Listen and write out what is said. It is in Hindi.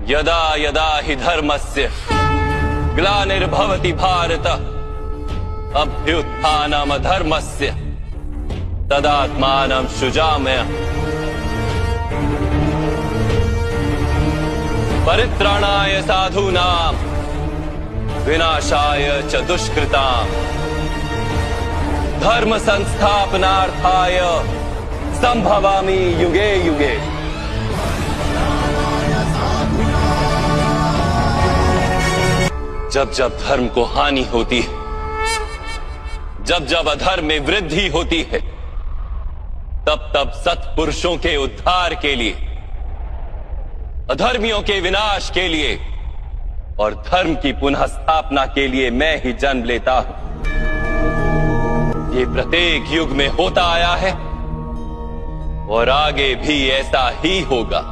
यदा यदा हि धर्मस्य ग्लानिर्भवति भारत अभ्युत्थानमधर्मस्य तदात्मानं सृजाम्यहम्। परित्राणाय साधूनां विनाशाय च दुष्कृतां धर्म संस्थापनार्थाय संभवामि युगे युगे। जब जब धर्म को हानि होती है, जब जब अधर्म में वृद्धि होती है, तब तब सत्पुरुषों के उद्धार के लिए, अधर्मियों के विनाश के लिए और धर्म की पुनः स्थापना के लिए मैं ही जन्म लेता हूं। ये प्रत्येक युग में होता आया है और आगे भी ऐसा ही होगा।